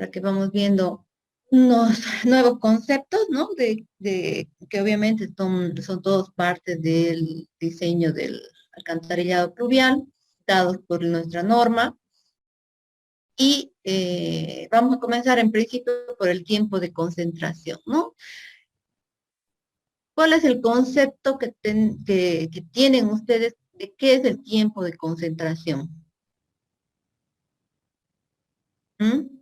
para que vamos viendo unos nuevos conceptos, ¿no? Que obviamente son todos partes del diseño del alcantarillado pluvial, dados por nuestra norma. Y vamos a comenzar en principio por el tiempo de concentración, ¿no? ¿Cuál es el concepto que tienen ustedes de qué es el tiempo de concentración? ¿Mm?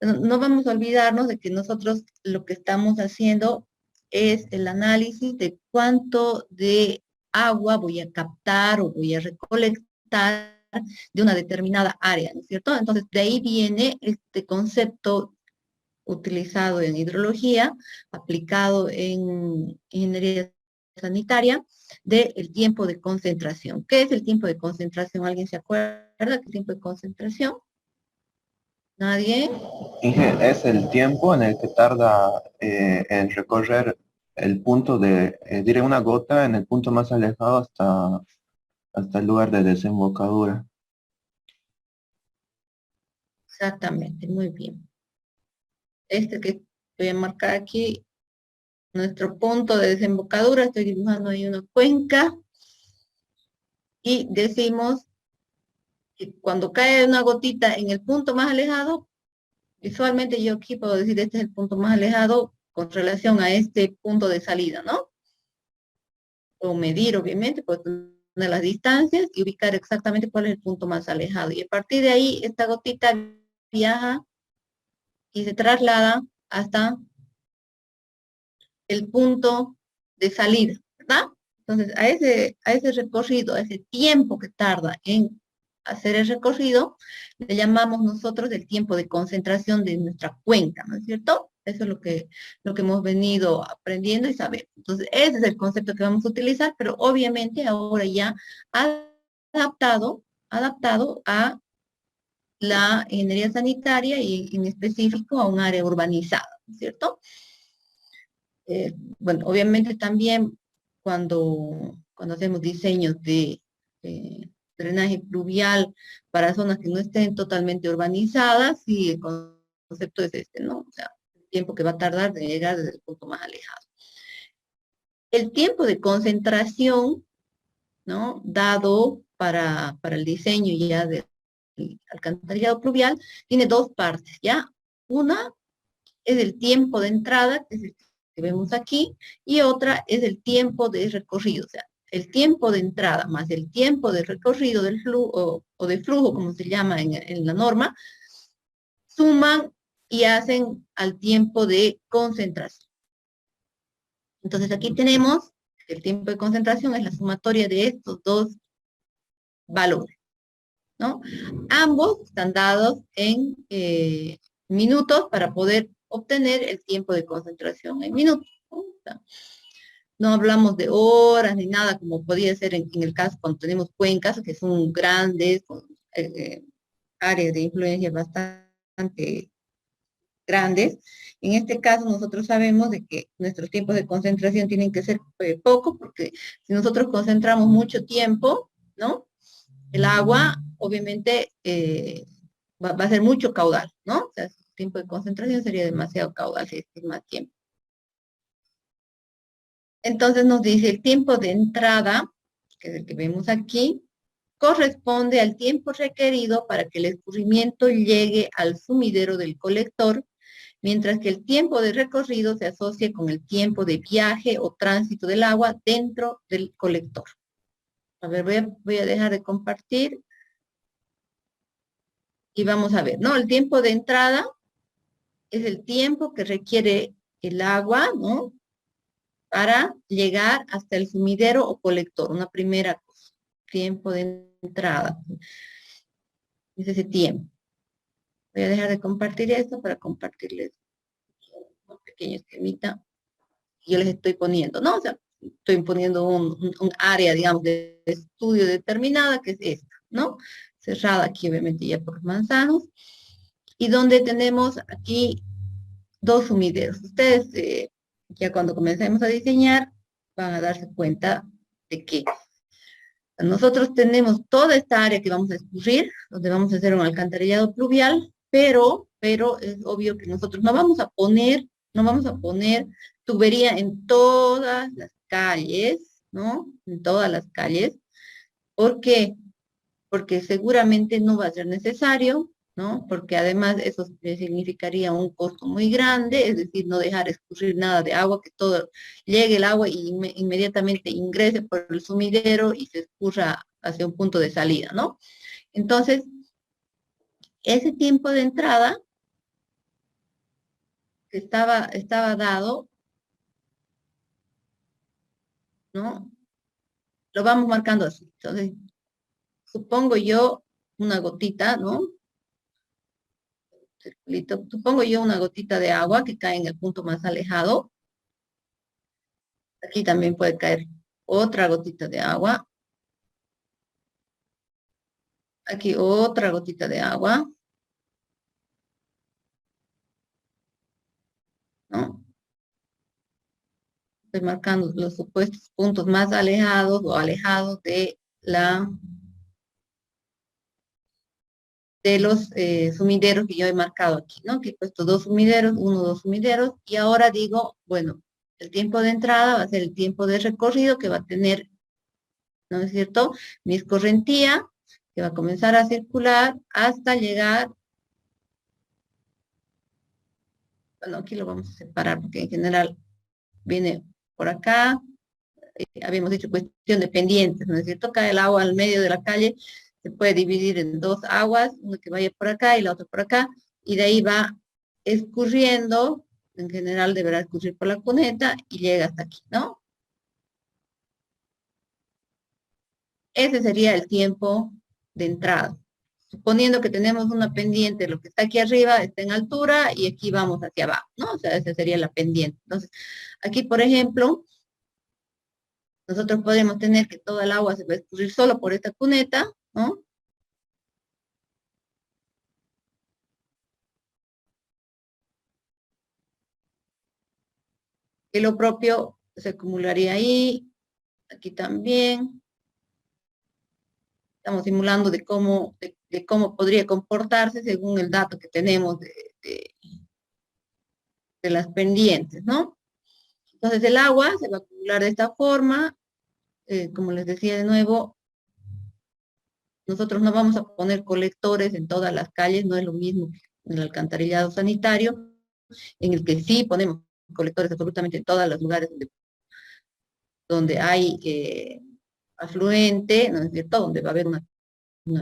No vamos a olvidarnos de que nosotros lo que estamos haciendo es el análisis de cuánto de agua voy a captar o voy a recolectar de una determinada área, ¿no es cierto? Entonces, de ahí viene este concepto utilizado en hidrología, aplicado en ingeniería sanitaria, del tiempo de concentración. ¿Qué es el tiempo de concentración? ¿Alguien se acuerda qué tiempo de concentración? ¿Nadie? Es el tiempo en el que tarda en recorrer el punto diré una gota en el punto más alejado hasta el lugar de desembocadura. Exactamente, muy bien. Este que voy a marcar aquí, nuestro punto de desembocadura, estoy dibujando ahí una cuenca, y decimos que cuando cae una gotita en el punto más alejado, visualmente yo aquí puedo decir este es el punto más alejado con relación a este punto de salida, ¿no? O medir, obviamente, pues tener las distancias y ubicar exactamente cuál es el punto más alejado. Y a partir de ahí, esta gotita viaja y se traslada hasta el punto de salida, ¿verdad? Entonces, a ese recorrido, a ese tiempo que tarda en hacer el recorrido, le llamamos nosotros el tiempo de concentración de nuestra cuenca, ¿no es cierto? Eso es lo que hemos venido aprendiendo y sabemos. Entonces, ese es el concepto que vamos a utilizar, pero obviamente ahora ya adaptado a la ingeniería sanitaria y en específico a un área urbanizada, ¿no es cierto? Bueno, obviamente también cuando hacemos diseños de drenaje pluvial para zonas que no estén totalmente urbanizadas, y el concepto es este, ¿no? O sea, el tiempo que va a tardar de llegar desde el punto más alejado. El tiempo de concentración, ¿no? Dado para el diseño ya del alcantarillado pluvial, tiene dos partes, ¿ya? Una es el tiempo de entrada, que es el que vemos aquí, y otra es el tiempo de recorrido, o sea, el tiempo de entrada más el tiempo de recorrido del flujo, o de flujo, como se llama en la norma, suman y hacen al tiempo de concentración. Entonces aquí tenemos que el tiempo de concentración es la sumatoria de estos dos valores, ¿no? Ambos están dados en minutos para poder obtener el tiempo de concentración en minutos, ¿no? No hablamos de horas ni nada, como podría ser en el caso cuando tenemos cuencas, que son grandes, con áreas de influencia bastante grandes. En este caso nosotros sabemos de que nuestros tiempos de concentración tienen que ser pocos, porque si nosotros concentramos mucho tiempo, ¿no? El agua, obviamente, va a ser mucho caudal, ¿no? O sea, el tiempo de concentración sería demasiado caudal si es más tiempo. Entonces nos dice el tiempo de entrada, que es el que vemos aquí, corresponde al tiempo requerido para que el escurrimiento llegue al sumidero del colector, mientras que el tiempo de recorrido se asocia con el tiempo de viaje o tránsito del agua dentro del colector. A ver, voy a dejar de compartir y vamos a ver, ¿no? El tiempo de entrada es el tiempo que requiere el agua, ¿no? Para llegar hasta el sumidero o colector, una primera cosa. Tiempo de entrada. Es ese tiempo. Voy a dejar de compartir esto para compartirles un pequeño esquemita que yo les estoy poniendo, ¿no? O sea, estoy poniendo un área, digamos, de estudio determinada, que es esta, ¿no? Cerrada aquí, obviamente, ya por manzanos, y donde tenemos aquí dos sumideros. Ustedes, ya cuando comencemos a diseñar, van a darse cuenta de que nosotros tenemos toda esta área que vamos a escurrir, donde vamos a hacer un alcantarillado pluvial, pero es obvio que nosotros no vamos a poner tubería en todas las calles, ¿no? En todas las calles. ¿Por qué? Porque seguramente no va a ser necesario, ¿no? Porque además eso significaría un costo muy grande, es decir, no dejar escurrir nada de agua, que todo llegue el agua y inmediatamente ingrese por el sumidero y se escurra hacia un punto de salida, ¿no? Entonces, ese tiempo de entrada que estaba dado, ¿no? Lo vamos marcando así. Entonces, supongo yo una gotita, ¿no? Circulito. Supongo yo una gotita de agua que cae en el punto más alejado. Aquí también puede caer otra gotita de agua. Aquí otra gotita de agua, ¿no? Estoy marcando los supuestos puntos más alejados o alejados de los sumideros que yo he marcado aquí, ¿no? Que he puesto dos sumideros, dos sumideros, y ahora digo, bueno, el tiempo de entrada va a ser el tiempo de recorrido que va a tener, ¿no es cierto? Mi escorrentía, que va a comenzar a circular hasta llegar, bueno, aquí lo vamos a separar porque en general viene por acá, habíamos dicho cuestión de pendientes, ¿no es cierto? Cae el agua al medio de la calle, se puede dividir en dos aguas, una que vaya por acá y la otra por acá, y de ahí va escurriendo, en general deberá escurrir por la cuneta y llega hasta aquí, ¿no? Ese sería el tiempo de entrada. Suponiendo que tenemos una pendiente, lo que está aquí arriba está en altura y aquí vamos hacia abajo, ¿no? O sea, esa sería la pendiente. Entonces, aquí, por ejemplo, nosotros podemos tener que toda el agua se va a escurrir solo por esta cuneta, ¿no? Y lo propio se acumularía ahí, aquí también. Estamos simulando de cómo podría comportarse según el dato que tenemos de las pendientes, ¿no? Entonces el agua se va a acumular de esta forma, como les decía de nuevo, nosotros no vamos a poner colectores en todas las calles, no es lo mismo que en el alcantarillado sanitario, en el que sí ponemos colectores absolutamente en todos los lugares donde hay afluente, ¿no es cierto? Donde va a haber una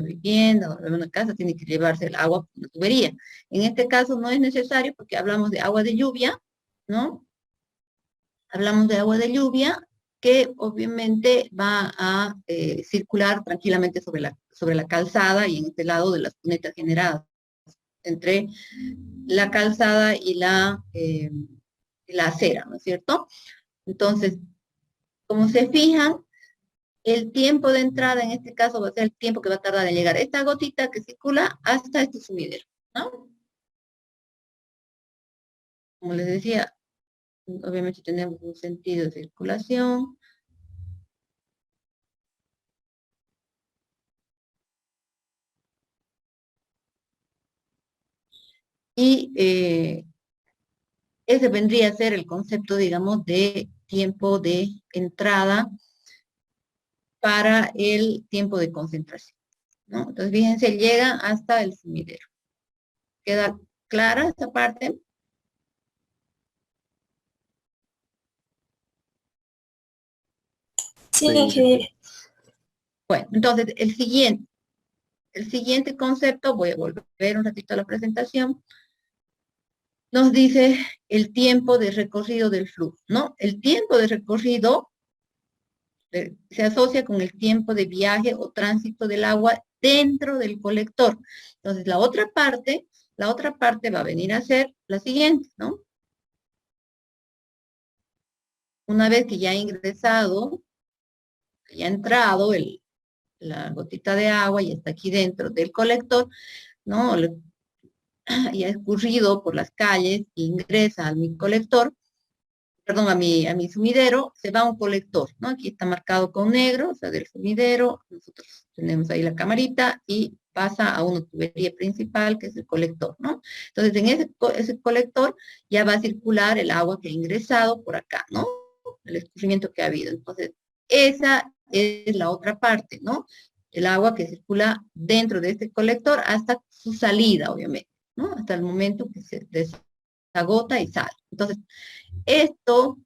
vivienda, donde va a haber una casa, tiene que llevarse el agua por una tubería. En este caso no es necesario porque hablamos de agua de lluvia, ¿no? Hablamos de agua de lluvia que obviamente va a circular tranquilamente sobre la calzada y en este lado de las cunetas generadas entre la calzada y la acera, ¿no es cierto? Entonces, como se fijan, el tiempo de entrada en este caso va a ser el tiempo que va a tardar en llegar esta gotita que circula hasta este sumidero, ¿no? Como les decía, obviamente tenemos un sentido de circulación. Y ese vendría a ser el concepto, digamos, de tiempo de entrada para el tiempo de concentración, ¿no? Entonces, fíjense, llega hasta el sumidero. ¿Queda clara esta parte? Sí, Sí, ingeniero. Bueno, entonces, el siguiente concepto, voy a volver un ratito a la presentación, nos dice el tiempo de recorrido del flujo, ¿no? El tiempo de recorrido se asocia con el tiempo de viaje o tránsito del agua dentro del colector. Entonces, la otra parte va a venir a ser la siguiente, ¿no? Una vez que ya ha ingresado, que ya ha entrado la gotita de agua y está aquí dentro del colector, ¿no? Y ha escurrido por las calles, ingresa a mi colector, perdón, a mi sumidero, se va a un colector, ¿no? Aquí está marcado con negro, o sea, del sumidero, nosotros tenemos ahí la camarita y pasa a una tubería principal, que es el colector, ¿no? Entonces, en ese colector ya va a circular el agua que ha ingresado por acá, ¿no? El escurrimiento que ha habido. Entonces, esa es la otra parte, ¿no? El agua que circula dentro de este colector hasta su salida, obviamente, ¿no? Hasta el momento que se desagota y sale. Entonces, esto,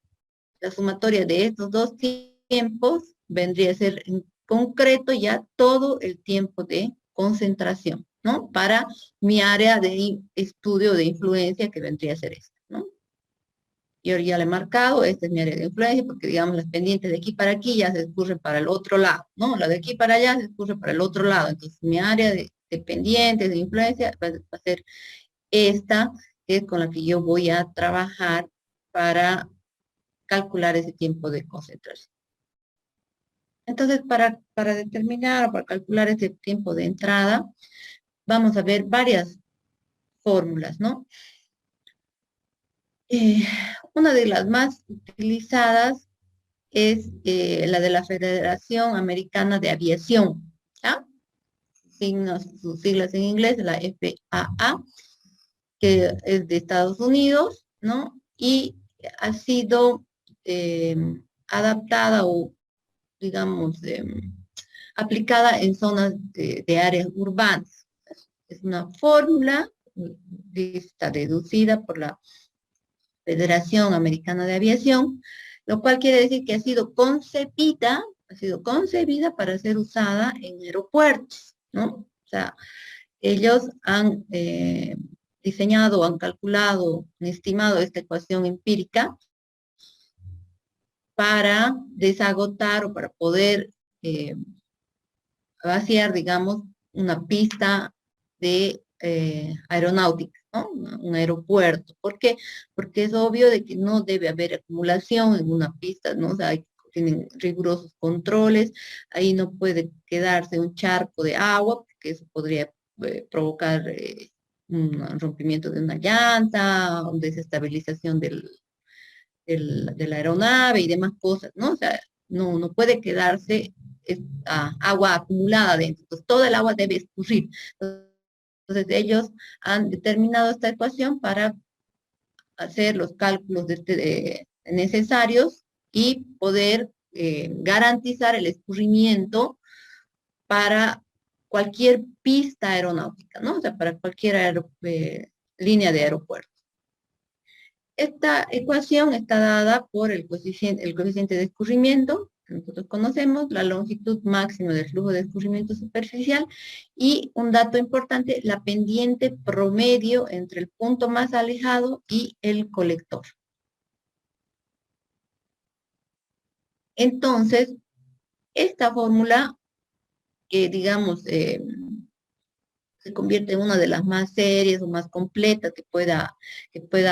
la sumatoria de estos dos tiempos, vendría a ser en concreto ya todo el tiempo de concentración, ¿no? Para mi área de estudio de influencia, que vendría a ser esta, ¿no? Yo ya le he marcado, esta es mi área de influencia, porque digamos las pendientes de aquí para aquí ya se escurren para el otro lado, ¿no? La de aquí para allá se escurre para el otro lado. Entonces mi área de pendientes de influencia va a ser esta, que es con la que yo voy a trabajar para calcular ese tiempo de concentración. Entonces, para determinar o para calcular ese tiempo de entrada, vamos a ver varias fórmulas, ¿no? Eh, una de las más utilizadas es la de la Federación Americana de Aviación, ¿ya? Sus siglas en inglés, la FAA, que es de Estados Unidos, ¿no? Y ha sido eh, adaptada o, digamos, aplicada en zonas de áreas urbanas. Es una fórmula está deducida por la Federación Americana de Aviación, lo cual quiere decir que ha sido concebida para ser usada en aeropuertos, ¿no? O sea, ellos han diseñado, han calculado, han estimado esta ecuación empírica para desagotar o para poder vaciar, digamos, una pista de aeronáutica, ¿no? Un aeropuerto. ¿Por qué? Porque es obvio de que no debe haber acumulación en una pista, ¿no? O sea, tienen rigurosos controles, ahí no puede quedarse un charco de agua, porque eso podría provocar un rompimiento de una llanta, desestabilización de la aeronave y demás cosas, ¿no? O sea, no puede quedarse agua acumulada dentro. Entonces, todo el agua debe escurrir. Entonces, ellos han determinado esta ecuación para hacer los cálculos necesarios y poder garantizar el escurrimiento para cualquier pista aeronáutica, ¿no? O sea, para cualquier línea de aeropuerto. Esta ecuación está dada por el coeficiente de escurrimiento, que nosotros conocemos, la longitud máxima del flujo de escurrimiento superficial, y un dato importante, la pendiente promedio entre el punto más alejado y el colector. Entonces, esta fórmula, que digamos, se convierte en una de las más serias o más completas que pueda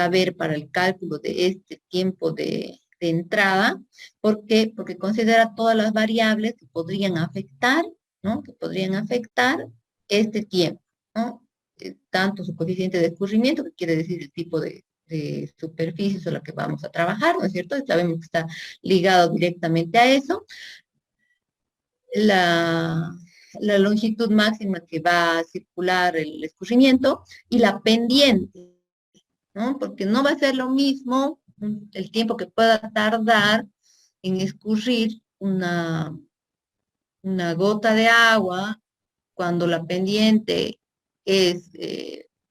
haber para el cálculo de este tiempo de entrada. ¿Por qué? Porque considera todas las variables que podrían afectar, ¿no? Que podrían afectar este tiempo, ¿no? Tanto su coeficiente de escurrimiento, que quiere decir el tipo de superficie sobre la que vamos a trabajar, ¿no es cierto? Y sabemos que está ligado directamente a eso. La longitud máxima que va a circular el escurrimiento y la pendiente, ¿no? Porque no va a ser lo mismo el tiempo que pueda tardar en escurrir una gota de agua cuando la pendiente es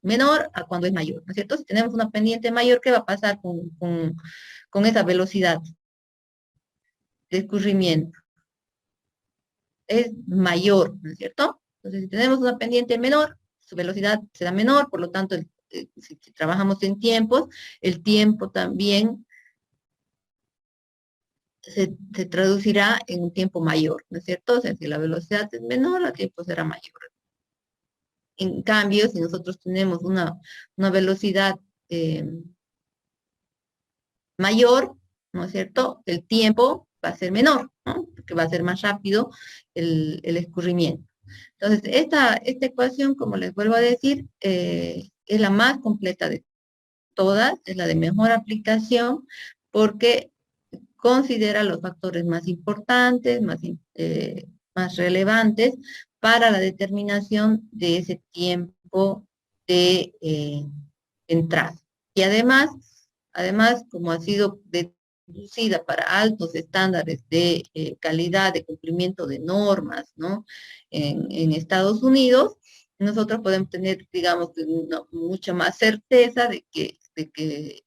menor a cuando es mayor, ¿no es cierto? Si tenemos una pendiente mayor, ¿qué va a pasar con esa velocidad de escurrimiento? Es mayor, ¿no es cierto? Entonces, si tenemos una pendiente menor, su velocidad será menor, por lo tanto, si trabajamos en tiempos, el tiempo también se traducirá en un tiempo mayor, ¿no es cierto? O sea, si la velocidad es menor, el tiempo será mayor. En cambio, si nosotros tenemos una velocidad mayor, ¿no es cierto? El tiempo va a ser menor, ¿no? Porque va a ser más rápido el escurrimiento. Entonces, esta ecuación, como les vuelvo a decir, es la más completa de todas, es la de mejor aplicación, porque considera los factores más importantes, más más relevantes para la determinación de ese tiempo de entrada. Y además, como ha sido deducida para altos estándares de calidad, de cumplimiento de normas, ¿no? En Estados Unidos, nosotros podemos tener, digamos, mucha más certeza de que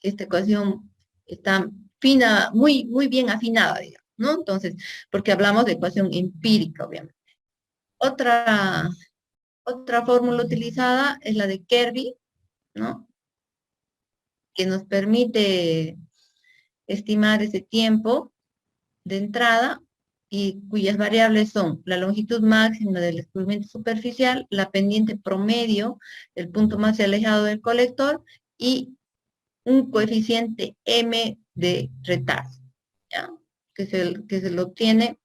esta ecuación está fina, muy, muy bien afinada, digamos, ¿no? Entonces, porque hablamos de ecuación empírica, obviamente. Otra, otra fórmula utilizada es la de Kirby, ¿no? Que nos permite estimar ese tiempo de entrada y cuyas variables son la longitud máxima del descubrimiento superficial, la pendiente promedio, el punto más alejado del colector y un coeficiente M de retardo, ¿ya? Que se lo obtiene,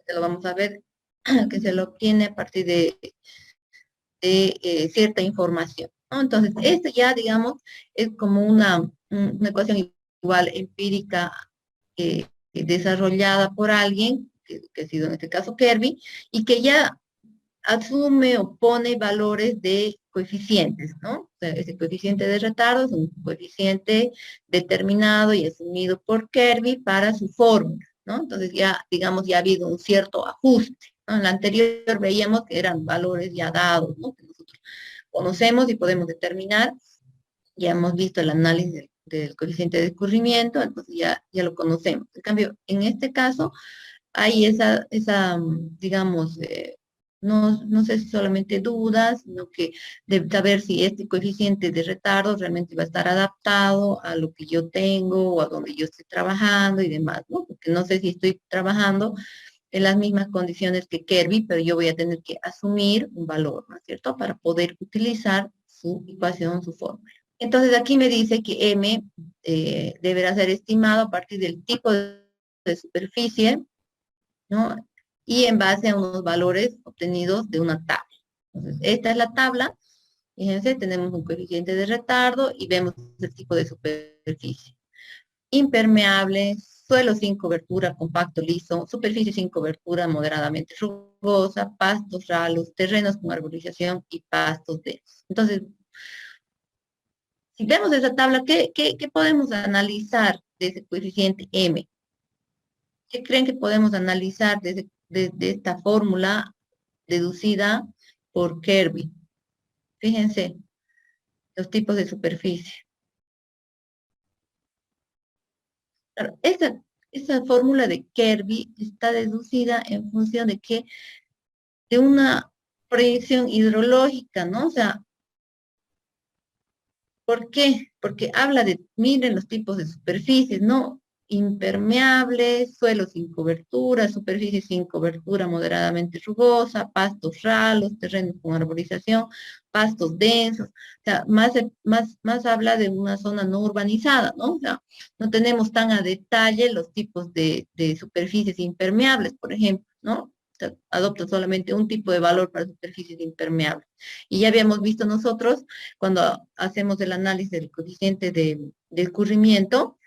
lo vamos a ver, que se lo obtiene a partir de cierta información, ¿no? Entonces, esto ya, digamos, es como una ecuación igual empírica desarrollada por alguien, que ha sido en este caso Kirby, y que ya asume o pone valores de coeficientes, ¿no? O sea, ese coeficiente de retardo es un coeficiente determinado y asumido por Kirby para su fórmula, ¿no? Entonces ya, digamos, ya ha habido un cierto ajuste, ¿no? En la anterior veíamos que eran valores ya dados, ¿no? Que nosotros conocemos y podemos determinar. Ya hemos visto el análisis del coeficiente de escurrimiento, entonces ya lo conocemos. En cambio, en este caso, hay digamos, no sé si solamente dudas, sino que de saber si este coeficiente de retardo realmente va a estar adaptado a lo que yo tengo o a donde yo estoy trabajando y demás, ¿no? Porque no sé si estoy trabajando en las mismas condiciones que Kirby, pero yo voy a tener que asumir un valor, ¿no es cierto?, para poder utilizar su ecuación, su fórmula. Entonces aquí me dice que M deberá ser estimado a partir del tipo de superficie, ¿no? Y en base a unos valores obtenidos de una tabla. Entonces, esta es la tabla. Fíjense, tenemos un coeficiente de retardo y vemos el tipo de superficie. Impermeable, suelo sin cobertura, compacto, liso, superficie sin cobertura, moderadamente rugosa, pastos ralos, terrenos con arborización y pastos densos. Entonces, si vemos esa tabla, ¿qué podemos analizar de ese coeficiente M? ¿Qué creen que podemos analizar de esta fórmula deducida por Kirby? Fíjense, los tipos de superficie. Claro, esa fórmula de Kirby está deducida en función de qué, de una proyección hidrológica, ¿no? O sea, ¿por qué? Porque habla de, miren los tipos de superficies, ¿no? Impermeables, suelos sin cobertura, superficie sin cobertura moderadamente rugosa, pastos ralos, terrenos con arborización, pastos densos. O sea, más habla de una zona no urbanizada, ¿no? O sea, no tenemos tan a detalle los tipos de superficies impermeables, por ejemplo, ¿no? O sea, adopta solamente un tipo de valor para superficies impermeables. Y ya habíamos visto nosotros cuando hacemos el análisis del coeficiente de escurrimiento,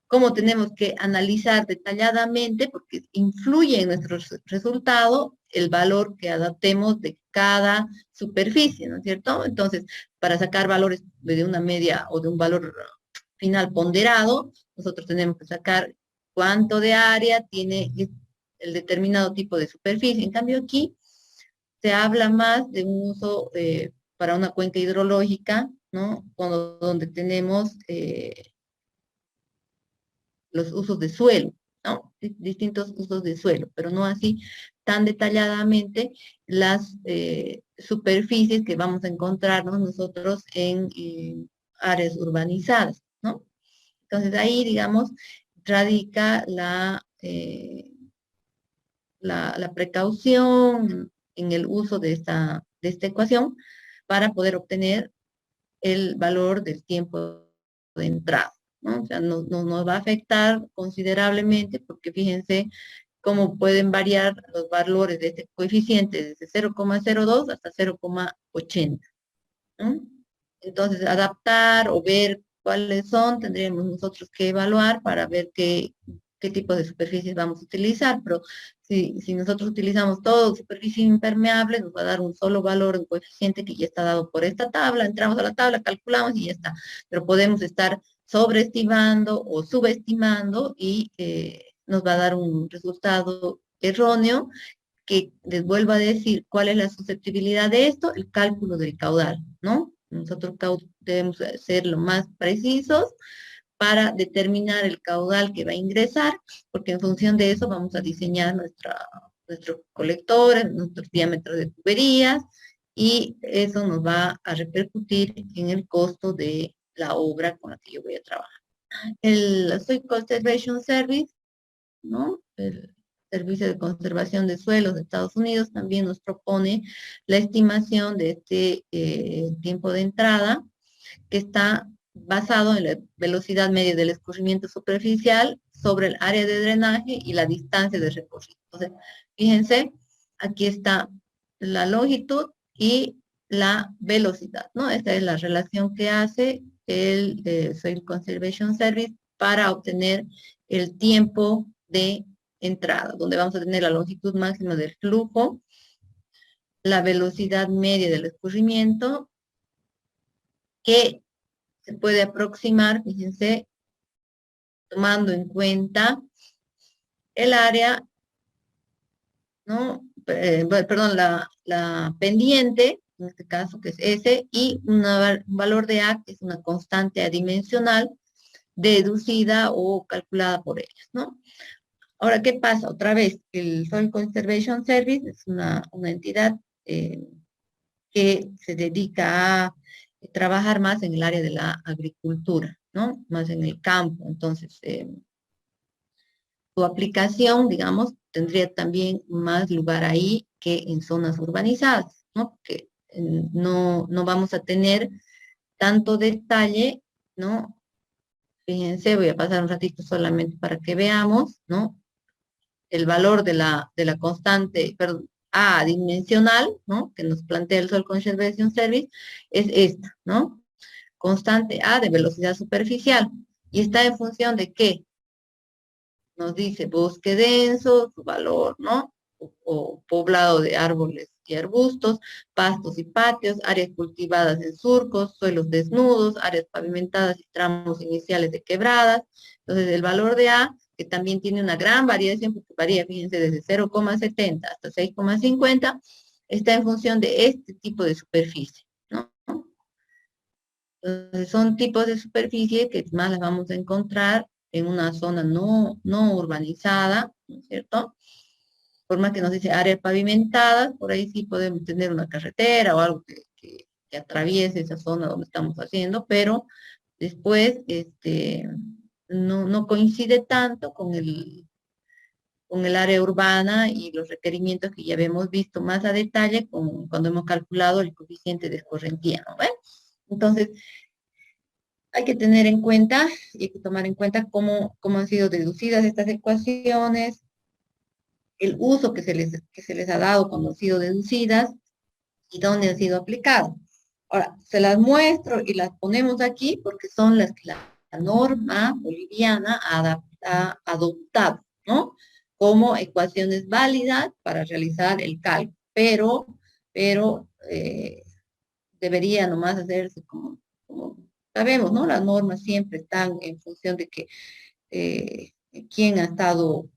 cómo tenemos que analizar detalladamente, porque influye en nuestro resultado el valor que adaptemos de cada superficie, ¿no es cierto? Entonces, para sacar valores de una media o de un valor final ponderado, nosotros tenemos que sacar cuánto de área tiene el determinado tipo de superficie. En cambio, aquí se habla más de un uso para una cuenca hidrológica, ¿no? Donde tenemos los usos de suelo, ¿no? Distintos usos de suelo, pero no así tan detalladamente las superficies que vamos a encontrarnos nosotros en áreas urbanizadas, ¿no? Entonces ahí, digamos, radica la precaución en el uso de esta ecuación para poder obtener el valor del tiempo de entrada, ¿no? O sea, nos va a afectar considerablemente porque fíjense cómo pueden variar los valores de este coeficiente desde 0,02 hasta 0,80, ¿no? Entonces, adaptar o ver cuáles son, tendríamos nosotros que evaluar para ver qué qué tipo de superficies vamos a utilizar, pero si nosotros utilizamos todo superficie impermeable, nos va a dar un solo valor, un coeficiente que ya está dado por esta tabla, entramos a la tabla, calculamos y ya está. Pero podemos estar sobreestimando o subestimando y nos va a dar un resultado erróneo que les vuelvo a decir cuál es la susceptibilidad de esto, el cálculo del caudal, ¿no? Nosotros debemos ser lo más precisos para determinar el caudal que va a ingresar, porque en función de eso vamos a diseñar nuestros colectores, nuestros diámetros de tuberías, y eso nos va a repercutir en el costo de la obra con la que yo voy a trabajar. El Soil Conservation Service, ¿no? El Servicio de Conservación de Suelos de Estados Unidos también nos propone la estimación de este tiempo de entrada, que está basado en la velocidad media del escurrimiento superficial sobre el área de drenaje y la distancia de recorrido. Entonces, fíjense, aquí está la longitud y la velocidad, ¿no? Esta es la relación que hace el Soil Conservation Service para obtener el tiempo de entrada, donde vamos a tener la longitud máxima del flujo, la velocidad media del escurrimiento, que se puede aproximar, fíjense, tomando en cuenta el área, ¿no? Perdón, la pendiente, en este caso que es S, y un valor de A, que es una constante adimensional, deducida o calculada por ellos, ¿no? Ahora, ¿qué pasa? Otra vez, el Soil Conservation Service es una entidad que se dedica a trabajar más en el área de la agricultura, ¿no? Más en el campo. Entonces, su aplicación, digamos, tendría también más lugar ahí que en zonas urbanizadas, ¿no? Porque no vamos a tener tanto detalle, ¿no? Fíjense, voy a pasar un ratito solamente para que veamos, ¿no? El valor de la constante, perdón, A dimensional, ¿no? Que nos plantea el Soil Conservation Service, es esta, ¿no? Constante A de velocidad superficial. ¿Y está en función de qué? Nos dice bosque denso, su valor, ¿no? O poblado de árboles y arbustos, pastos y patios, áreas cultivadas en surcos, suelos desnudos, áreas pavimentadas y tramos iniciales de quebradas. Entonces, el valor de A, que también tiene una gran variación, porque varía, fíjense, desde 0,70 hasta 6,50, está en función de este tipo de superficie, ¿no? Entonces, son tipos de superficie que más las vamos a encontrar en una zona no urbanizada, ¿no es cierto? Por más que nos dice áreas pavimentadas, por ahí sí podemos tener una carretera o algo que atraviese esa zona donde estamos haciendo, pero después no coincide tanto con el área urbana y los requerimientos que ya habíamos visto más a detalle cuando hemos calculado el coeficiente de escorrentía, ¿no? Entonces, hay que tener en cuenta y hay que tomar en cuenta cómo han sido deducidas estas ecuaciones, el uso que se les ha dado cuando han sido deducidas y dónde han sido aplicadas. Ahora, se las muestro y las ponemos aquí porque son las que la norma boliviana ha adoptado, ¿no? Como ecuaciones válidas para realizar el cálculo, pero debería nomás hacerse como sabemos, ¿no? Las normas siempre están en función de que eh, quién ha estado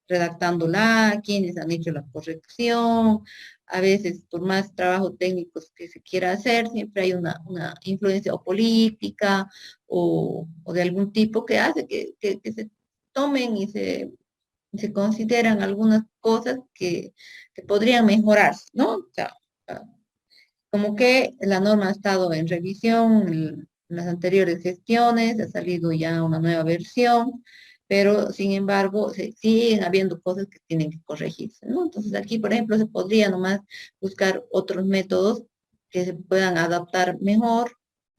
redactándola, quiénes han hecho la corrección. A veces, por más trabajo técnico que se quiera hacer, siempre hay una influencia o política o de algún tipo que hace que se tomen y se consideran algunas cosas que podrían mejorarse, ¿no? O sea, como que la norma ha estado en revisión en las anteriores gestiones, ha salido ya una nueva versión, pero sin embargo siguen habiendo cosas que tienen que corregirse, ¿no? Entonces aquí, por ejemplo, se podría nomás buscar otros métodos que se puedan adaptar mejor,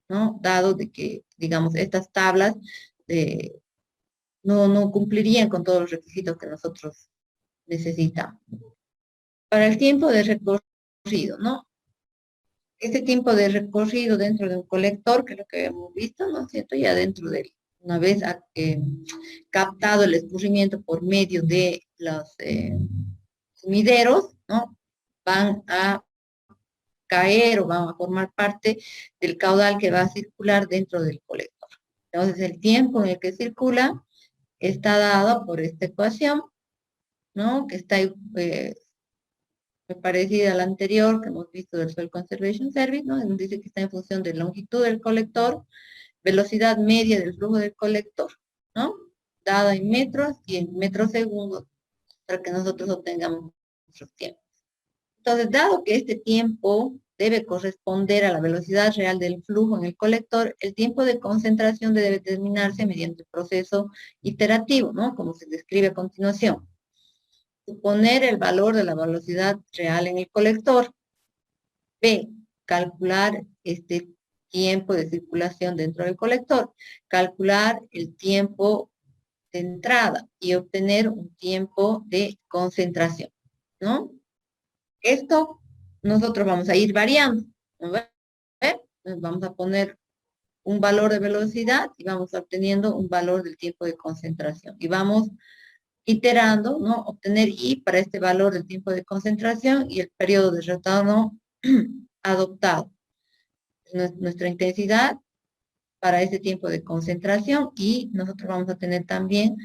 ¿no? Dado de que, digamos, estas tablas no cumplirían con todos los requisitos que nosotros necesitamos. Para el tiempo de recorrido, ¿no? Este tiempo de recorrido dentro de un colector, que es lo que hemos visto, ¿no es cierto? Ya dentro del una vez captado el escurrimiento por medio de los sumideros, ¿no? Van a caer o van a formar parte del caudal que va a circular dentro del colector. Entonces, el tiempo en el que circula está dado por esta ecuación, ¿no? Que está parecida a la anterior que hemos visto del Soil Conservation Service, ¿no? Dice que está en función de longitud del colector, velocidad media del flujo del colector, ¿no? Dada en metros y en metros segundos para que nosotros obtengamos nuestros tiempos. Entonces, dado que este tiempo debe corresponder a la velocidad real del flujo en el colector, el tiempo de concentración debe determinarse mediante el proceso iterativo, ¿no? Como se describe a continuación. Suponer el valor de la velocidad real en el colector. B, calcular este tiempo de circulación dentro del colector. Calcular el tiempo de entrada y obtener un tiempo de concentración, ¿no? Esto nosotros vamos a ir variando, ¿no? Vamos a poner un valor de velocidad y vamos obteniendo un valor del tiempo de concentración. Y vamos iterando, ¿no? Obtener I para este valor del tiempo de concentración y el periodo de retorno adoptado. Nuestra intensidad para ese tiempo de concentración y nosotros vamos a tener también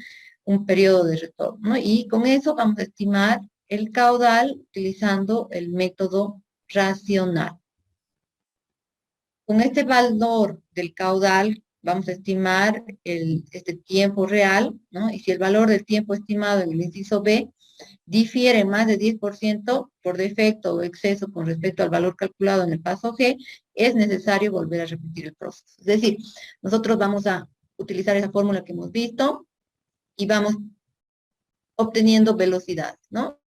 un periodo de retorno, ¿no? Y con eso vamos a estimar el caudal utilizando el método racional. Con este valor del caudal vamos a estimar este tiempo real, ¿no? Y si el valor del tiempo estimado en el inciso B difiere más de 10% por defecto o exceso con respecto al valor calculado en el paso G, es necesario volver a repetir el proceso. Es decir, nosotros vamos a utilizar esa fórmula que hemos visto y vamos obteniendo velocidad, ¿no?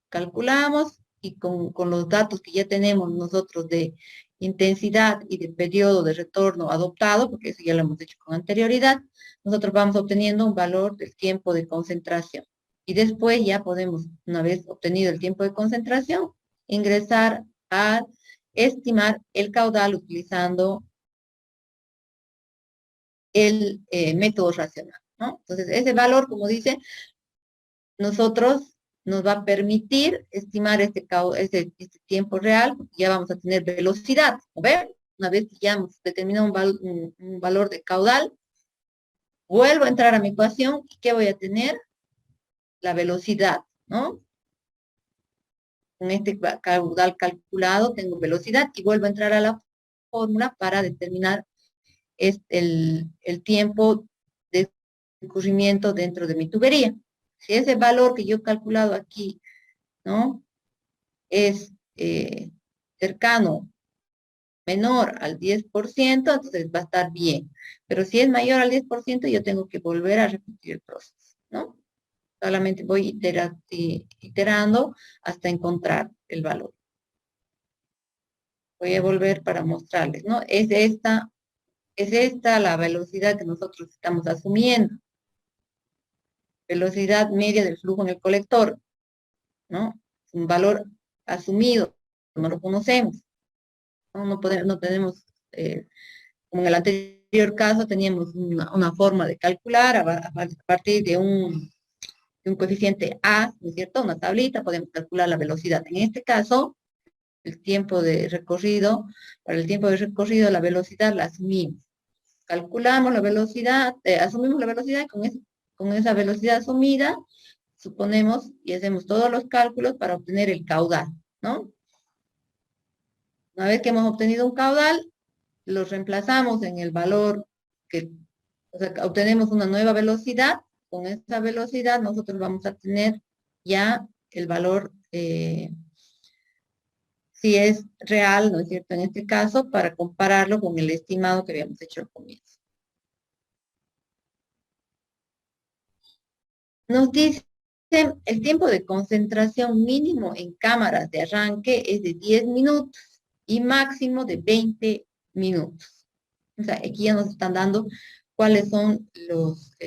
Calculamos y con los datos que ya tenemos nosotros de intensidad y de periodo de retorno adoptado, porque eso ya lo hemos hecho con anterioridad, nosotros vamos obteniendo un valor del tiempo de concentración. Y después ya podemos, una vez obtenido el tiempo de concentración, ingresar a estimar el caudal utilizando el método racional, ¿no? Entonces, ese valor, como dice, nosotros nos va a permitir estimar este tiempo real, porque ya vamos a tener velocidad, ¿ver? Una vez que ya hemos determinado un valor de caudal, vuelvo a entrar a mi ecuación, ¿y qué voy a tener? La velocidad, ¿no? Con este caudal calculado tengo velocidad y vuelvo a entrar a la fórmula para determinar el tiempo de escurrimiento dentro de mi tubería. Si ese valor que yo he calculado aquí, ¿no? Es cercano, menor al 10%, entonces va a estar bien. Pero si es mayor al 10%, yo tengo que volver a repetir el proceso, ¿no? Solamente voy iterando hasta encontrar el valor. Voy a volver para mostrarles, ¿no? Es esta la velocidad que nosotros estamos asumiendo. Velocidad media del flujo en el colector, ¿no? Es un valor asumido, no lo conocemos. No tenemos, como en el anterior caso, teníamos una forma de calcular a partir de un coeficiente A, ¿no es cierto? Una tablita, podemos calcular la velocidad. En este caso, el tiempo de recorrido, para el tiempo de recorrido, la velocidad la asumimos. Calculamos la velocidad, asumimos la velocidad con esa velocidad asumida, suponemos y hacemos todos los cálculos para obtener el caudal, ¿no? Una vez que hemos obtenido un caudal, los reemplazamos en el valor o sea, obtenemos una nueva velocidad. Con esa velocidad nosotros vamos a tener ya el valor, si es real, ¿no es cierto? En este caso, para compararlo con el estimado que habíamos hecho al comienzo. Nos dice, el tiempo de concentración mínimo en cámaras de arranque es de 10 minutos y máximo de 20 minutos. O sea, aquí ya nos están dando cuáles son los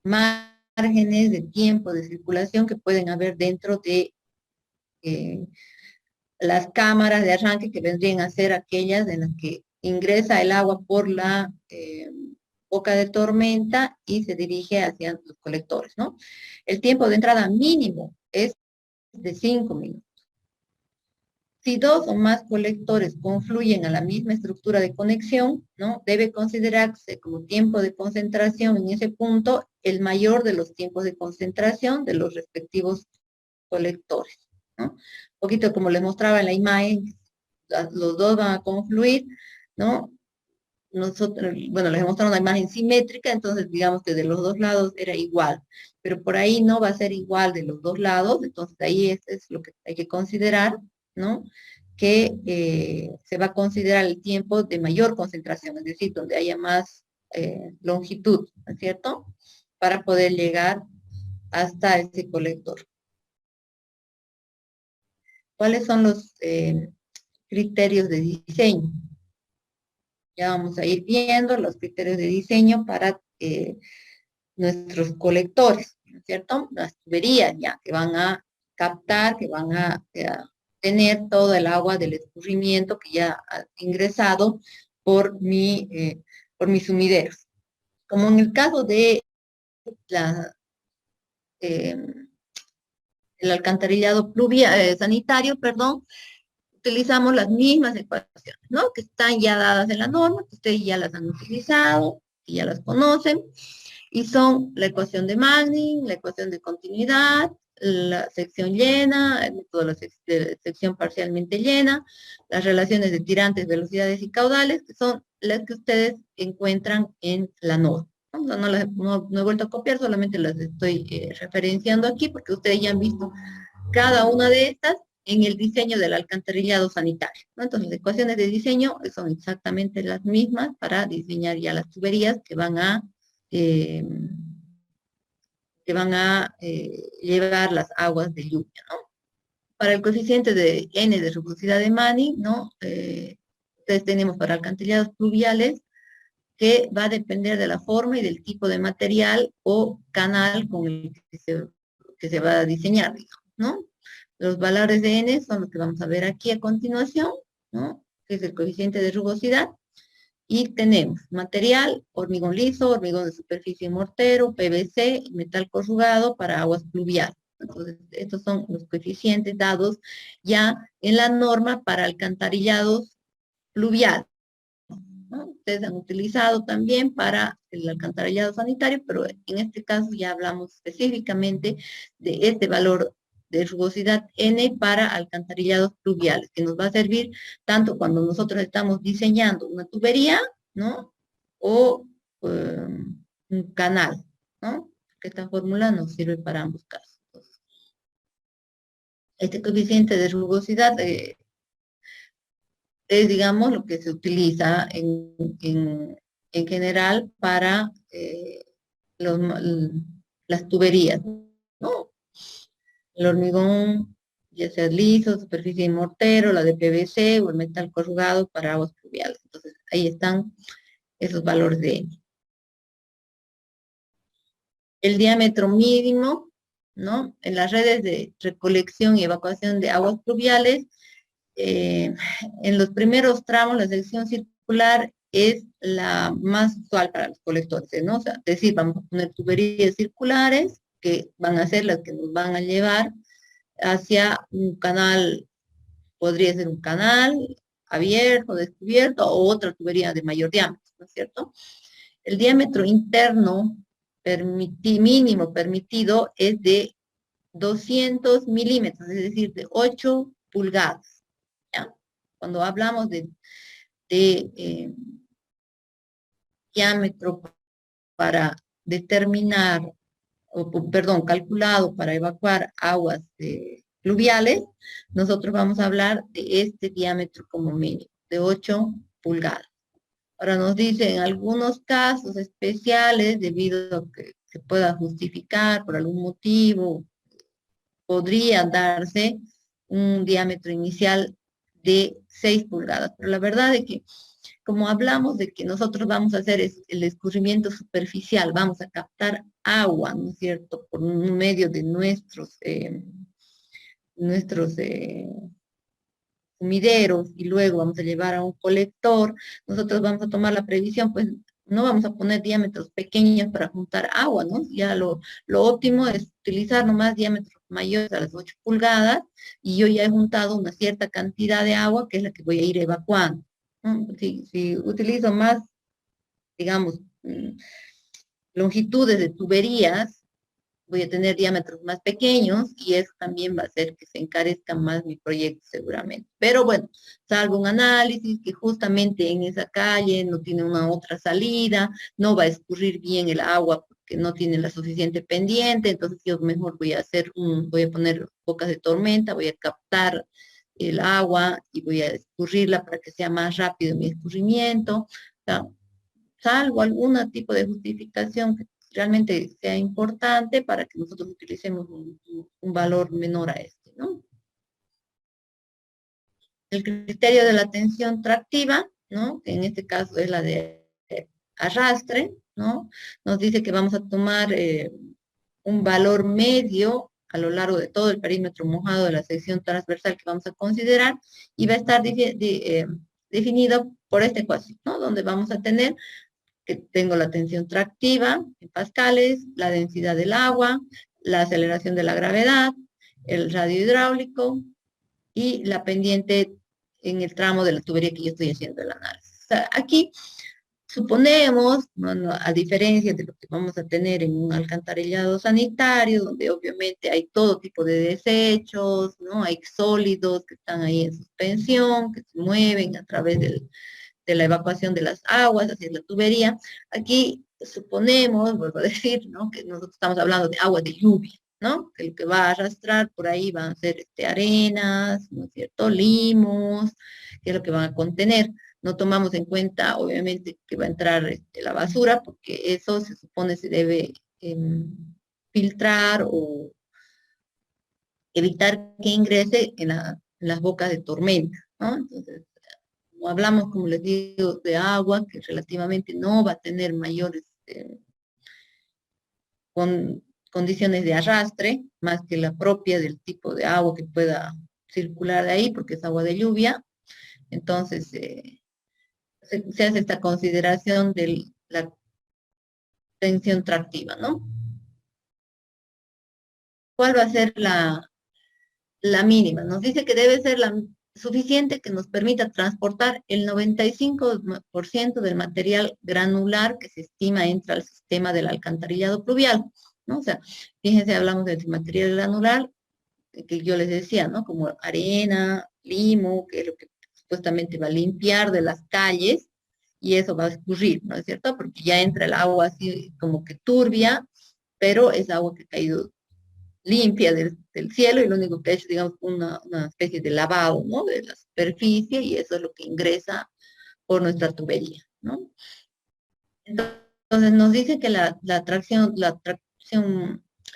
márgenes de tiempo de circulación que pueden haber dentro de las cámaras de arranque, que vendrían a ser aquellas en las que ingresa el agua por la boca de tormenta y se dirige hacia los colectores, ¿no? El tiempo de entrada mínimo es de 5 minutos. Si dos o más colectores confluyen a la misma estructura de conexión, ¿no? Debe considerarse como tiempo de concentración en ese punto el mayor de los tiempos de concentración de los respectivos colectores, ¿no? Un poquito como les mostraba en la imagen, los dos van a confluir, ¿no? Nosotros, bueno, les he mostrado una imagen simétrica, entonces digamos que de los dos lados era igual, pero por ahí no va a ser igual de los dos lados, entonces ahí es lo que hay que considerar, ¿no? Que se va a considerar el tiempo de mayor concentración, es decir, donde haya más longitud, ¿no es cierto? Para poder llegar hasta ese colector. ¿Cuáles son los criterios de diseño? Ya vamos a ir viendo los criterios de diseño para nuestros colectores, ¿no es cierto? Las tuberías ya que van a captar, que van a tener todo el agua del escurrimiento que ya ha ingresado por mis sumideros. Como en el caso de la, eh, el alcantarillado sanitario, perdón, utilizamos las mismas ecuaciones, ¿no? Que están ya dadas en la norma, que ustedes ya las han utilizado, que ya las conocen, y son la ecuación de Manning, la ecuación de continuidad, la sección llena, el método de la sección parcialmente llena, las relaciones de tirantes, velocidades y caudales, que son las que ustedes encuentran en la norma. No he vuelto a copiar, solamente las estoy referenciando aquí porque ustedes ya han visto cada una de estas en el diseño del alcantarillado sanitario, ¿no? Entonces, las ecuaciones de diseño son exactamente las mismas para diseñar ya las tuberías eh, llevar las aguas de lluvia, ¿no? Para el coeficiente de N de rugosidad de Manning, ¿no? Entonces tenemos para alcantarillados pluviales que va a depender de la forma y del tipo de material o canal con el que se va a diseñar, digamos, ¿no? Los valores de N son los que vamos a ver aquí a continuación, ¿no? Que es el coeficiente de rugosidad. Y tenemos material, hormigón liso, hormigón de superficie mortero, PVC, metal corrugado para aguas pluviales. Entonces, estos son los coeficientes dados ya en la norma para alcantarillados pluviales, ¿no? Ustedes han utilizado también para el alcantarillado sanitario, pero en este caso ya hablamos específicamente de este valor de rugosidad N para alcantarillados pluviales, que nos va a servir tanto cuando nosotros estamos diseñando una tubería, ¿no? O un canal, ¿no? Que esta fórmula nos sirve para ambos casos. Este coeficiente de rugosidad es, digamos, lo que se utiliza en general para los, las tuberías, ¿no? El hormigón, ya sea liso, superficie de mortero, la de PVC o el metal corrugado para aguas pluviales. Entonces, ahí están esos valores de N. El diámetro mínimo, ¿no? En las redes de recolección y evacuación de aguas pluviales, en los primeros tramos la sección circular es la más usual para los colectores, ¿no? O sea, es decir, vamos a poner tuberías circulares que van a ser las que nos van a llevar hacia un canal, podría ser un canal abierto, descubierto, o otra tubería de mayor diámetro, ¿no es cierto? El diámetro interno mínimo permitido es de 200 milímetros, es decir, de 8 pulgadas. ¿Ya? Cuando hablamos de diámetro para determinar, perdón, calculado para evacuar aguas pluviales, nosotros vamos a hablar de este diámetro como mínimo, de 8 pulgadas. Ahora nos dice, en algunos casos especiales, debido a que se pueda justificar por algún motivo, podría darse un diámetro inicial de 6 pulgadas. Pero la verdad es que, como hablamos de que nosotros vamos a hacer el escurrimiento superficial, vamos a captar agua, ¿no es cierto?, por medio de nuestros sumideros y luego vamos a llevar a un colector, nosotros vamos a tomar la previsión, pues no vamos a poner diámetros pequeños para juntar agua, ¿no? Ya lo óptimo es utilizar nomás diámetros mayores a las 8 pulgadas y yo ya he juntado una cierta cantidad de agua que es la que voy a ir evacuando, ¿no? Si utilizo más, digamos, longitudes de tuberías, voy a tener diámetros más pequeños y eso también va a hacer que se encarezca más mi proyecto seguramente. Pero bueno, salvo un análisis que justamente en esa calle no tiene una otra salida, no va a escurrir bien el agua porque no tiene la suficiente pendiente, entonces yo mejor voy a poner bocas de tormenta, voy a captar el agua y voy a escurrirla para que sea más rápido mi escurrimiento. O sea, salvo algún tipo de justificación que realmente sea importante para que nosotros utilicemos un valor menor a este, ¿no? El criterio de la tensión tractiva, ¿no? Que en este caso es la de arrastre, ¿no? Nos dice que vamos a tomar un valor medio a lo largo de todo el perímetro mojado de la sección transversal que vamos a considerar y va a estar definido por esta ecuación, ¿no? Donde vamos a tener que tengo la tensión tractiva en pascales, la densidad del agua, la aceleración de la gravedad, el radio hidráulico y la pendiente en el tramo de la tubería que yo estoy haciendo el análisis. O sea, aquí suponemos, bueno, a diferencia de lo que vamos a tener en un alcantarillado sanitario, donde obviamente hay todo tipo de desechos, ¿no? Hay sólidos que están ahí en suspensión, que se mueven a través de la evacuación de las aguas hacia la tubería. Aquí suponemos, vuelvo a decir, ¿no? Que nosotros estamos hablando de agua de lluvia, ¿no? Que lo que va a arrastrar por ahí van a ser arenas, ¿no es cierto? Limos, que es lo que van a contener. No tomamos en cuenta, obviamente, que va a entrar la basura, porque eso se supone se debe filtrar o evitar que ingrese en las bocas de tormenta, ¿no? Entonces, no hablamos, como les digo, de agua, que relativamente no va a tener mayores condiciones de arrastre, más que la propia del tipo de agua que pueda circular de ahí, porque es agua de lluvia. Entonces, se hace esta consideración de la tensión tractiva, ¿no? ¿Cuál va a ser la mínima? Nos dice que debe ser la suficiente que nos permita transportar el 95% del material granular que se estima entra al sistema del alcantarillado pluvial, ¿no? O sea, fíjense, hablamos del material granular, que yo les decía, ¿no? Como arena, limo, que es lo que supuestamente va a limpiar de las calles, y eso va a escurrir, ¿no es cierto? Porque ya entra el agua así como que turbia, pero es agua que ha caído limpia del cielo y lo único que ha hecho, digamos, una especie de lavado, ¿no? De la superficie y eso es lo que ingresa por nuestra tubería, ¿no? Entonces nos dice que la tracción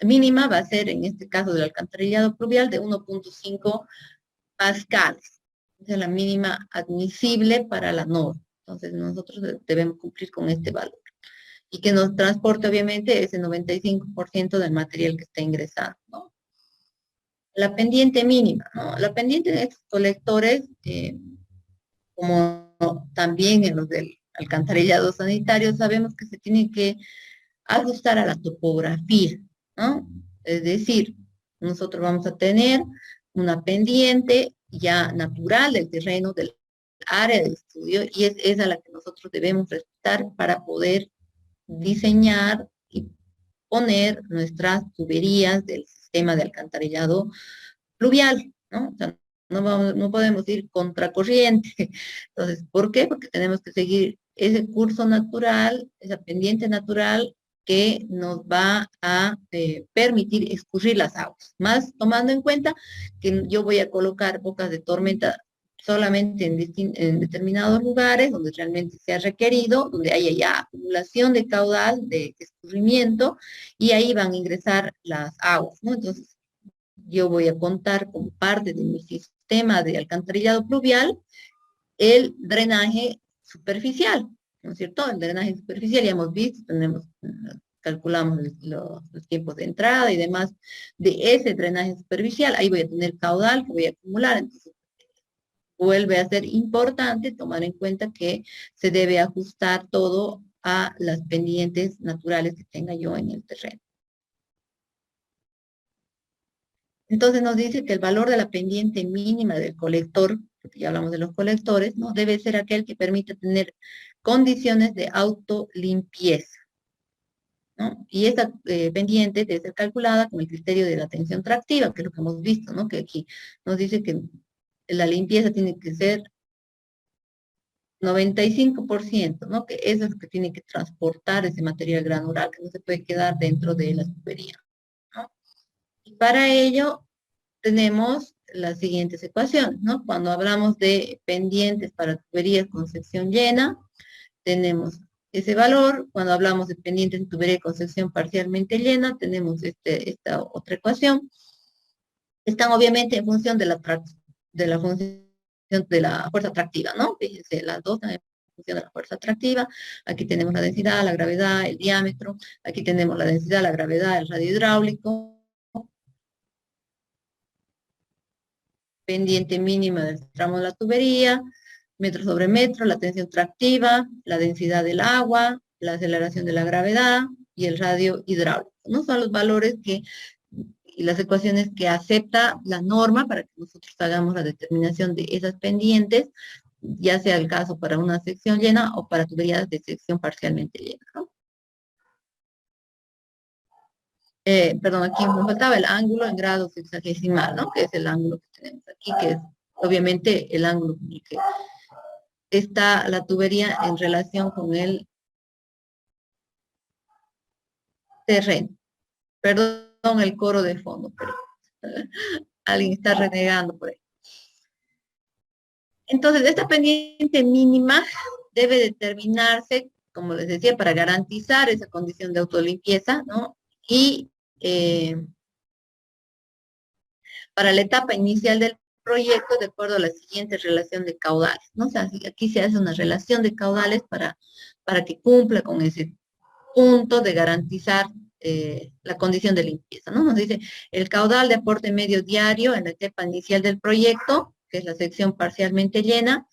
mínima va a ser, en este caso del alcantarillado pluvial, de 1.5 pascales. Esa es la mínima admisible para la norma. Entonces nosotros debemos cumplir con este valor. Y que nos transporte, obviamente, ese 95% del material que está ingresando, ¿no? La pendiente mínima, ¿no? La pendiente de estos colectores, como también en los del alcantarillado sanitario, sabemos que se tiene que ajustar a la topografía, ¿no? Es decir, nosotros vamos a tener una pendiente ya natural del terreno, del área de estudio, y es esa la que nosotros debemos respetar para poder diseñar y poner nuestras tuberías del sistema de alcantarillado pluvial, ¿no? O sea, no podemos ir contracorriente. Entonces, ¿por qué? Porque tenemos que seguir ese curso natural, esa pendiente natural que nos va a permitir escurrir las aguas. Más tomando en cuenta que yo voy a colocar bocas de tormenta solamente en determinados lugares donde realmente sea requerido, donde haya ya acumulación de caudal, de escurrimiento, y ahí van a ingresar las aguas, ¿no? Entonces, yo voy a contar como parte de mi sistema de alcantarillado pluvial el drenaje superficial, ¿no es cierto? El drenaje superficial, ya hemos visto, calculamos los tiempos de entrada y demás de ese drenaje superficial, ahí voy a tener caudal que voy a acumular, entonces vuelve a ser importante tomar en cuenta que se debe ajustar todo a las pendientes naturales que tenga yo en el terreno. Entonces nos dice que el valor de la pendiente mínima del colector, porque ya hablamos de los colectores, ¿no? Debe ser aquel que permite tener condiciones de autolimpieza, ¿no? Y esa pendiente debe ser calculada con el criterio de la tensión tractiva, que es lo que hemos visto, ¿no? Que aquí nos dice que la limpieza tiene que ser 95%, ¿no? Que eso es lo que tiene que transportar ese material granular, que no se puede quedar dentro de la tubería, ¿no? Y para ello tenemos las siguientes ecuaciones, ¿no? Cuando hablamos de pendientes para tuberías con sección llena, tenemos ese valor. Cuando hablamos de pendientes en tubería con sección parcialmente llena, tenemos esta otra ecuación. Están obviamente en función de la función de la fuerza atractiva, ¿no? Fíjense, las dos están en función de la fuerza atractiva. Aquí tenemos la densidad, la gravedad, el diámetro. Aquí tenemos la densidad, la gravedad, el radio hidráulico. Pendiente mínima del tramo de la tubería, metro sobre metro, la tensión tractiva, la densidad del agua, la aceleración de la gravedad y el radio hidráulico. ¿No? Son los valores y las ecuaciones que acepta la norma para que nosotros hagamos la determinación de esas pendientes, ya sea el caso para una sección llena o para tuberías de sección parcialmente llena, ¿no? Perdón, aquí me faltaba el ángulo en grado sexagesimal, ¿no? Que es el ángulo que tenemos aquí, que es obviamente el ángulo con el que está la tubería en relación con el terreno. Perdón el coro de fondo, pero alguien está renegando por ahí. Entonces, esta pendiente mínima debe determinarse, como les decía, para garantizar esa condición de autolimpieza, ¿no? Y para la etapa inicial del proyecto, de acuerdo a la siguiente relación de caudales, ¿no? O sea, aquí se hace una relación de caudales para que cumpla con ese punto de garantizar la condición de limpieza, ¿no? Nos dice el caudal de aporte medio diario en la etapa inicial del proyecto, que es la sección parcialmente llena,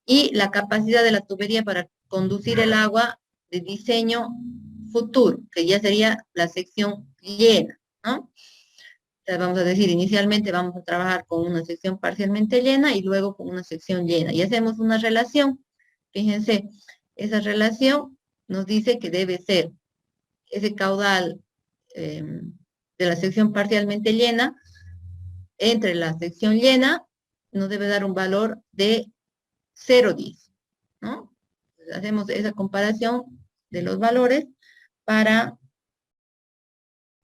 y la capacidad de la tubería para conducir el agua de diseño futuro, que ya sería la sección llena, ¿no? Entonces vamos a decir, inicialmente vamos a trabajar con una sección parcialmente llena y luego con una sección llena. Y hacemos una relación. Fíjense, esa relación nos dice que debe ser ese caudal de la sección parcialmente llena entre la sección llena, nos debe dar un valor de 0,10, ¿no? Entonces, hacemos esa comparación de los valores para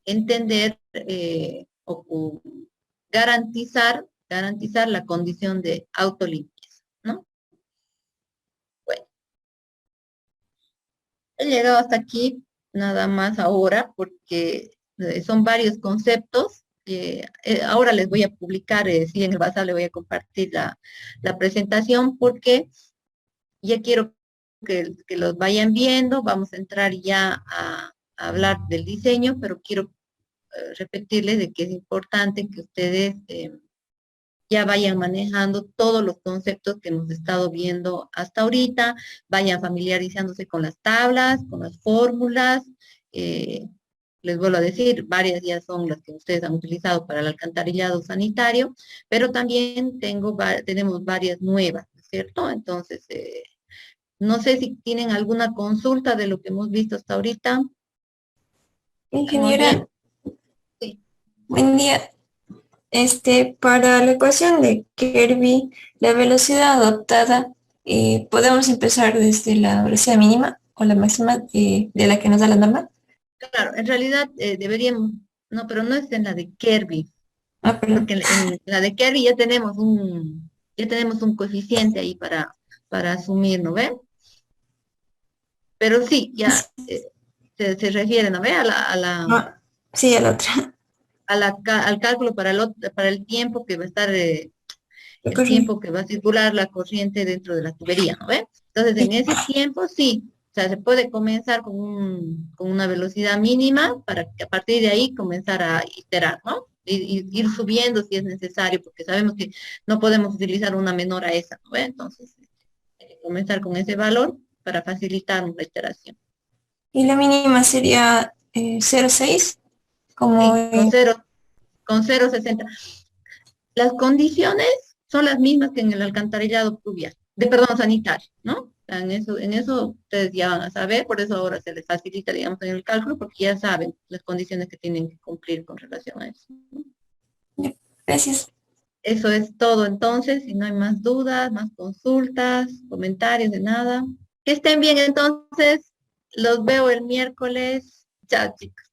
entender o garantizar la condición de autolimpieza, ¿no? Bueno, he llegado hasta aquí nada más ahora porque son varios conceptos. Ahora les voy a publicar, sí, en el WhatsApp les voy a compartir la presentación porque ya quiero que los vayan viendo. Vamos a entrar ya a hablar del diseño, pero quiero repetirles de que es importante que ustedes ya vayan manejando todos los conceptos que hemos estado viendo hasta ahorita, vayan familiarizándose con las tablas, con las fórmulas. Les vuelvo a decir, varias ya son las que ustedes han utilizado para el alcantarillado sanitario, pero también tenemos varias nuevas, ¿cierto? Entonces, no sé si tienen alguna consulta de lo que hemos visto hasta ahorita. Ingeniera, sí. Buen día. Para la ecuación de Kirby, la velocidad adoptada, ¿podemos empezar desde la velocidad mínima o la máxima de la que nos da la norma? Claro, en realidad deberíamos, no, pero no es en la de Kirby, porque en la de Kirby ya tenemos un coeficiente ahí para asumir, ¿no ve? Pero sí, ya se refiere, ¿no ve? Sí, a la otra. Al cálculo para el tiempo que va a estar, el Correcto. tiempo que va a circular la corriente dentro de la tubería, ¿no ve? Entonces, en ese tiempo, sí, O sea, se puede comenzar con una velocidad mínima para que a partir de ahí comenzar a iterar, ¿no? Ir subiendo si es necesario, porque sabemos que no podemos utilizar una menor a esa, ¿no? Entonces, hay que comenzar con ese valor para facilitar la iteración. Y la mínima sería 0,6, como Sí, con 0,60. Las condiciones son las mismas que en el alcantarillado pluvial, perdón, sanitario, ¿no? O sea, en eso ustedes ya van a saber, por eso ahora se les facilita, digamos, en el cálculo, porque ya saben las condiciones que tienen que cumplir con relación a eso, ¿no? gracias. Eso es todo entonces, si no hay más dudas, más consultas, comentarios de nada. Que estén bien entonces, los veo el miércoles. Chao, chicos.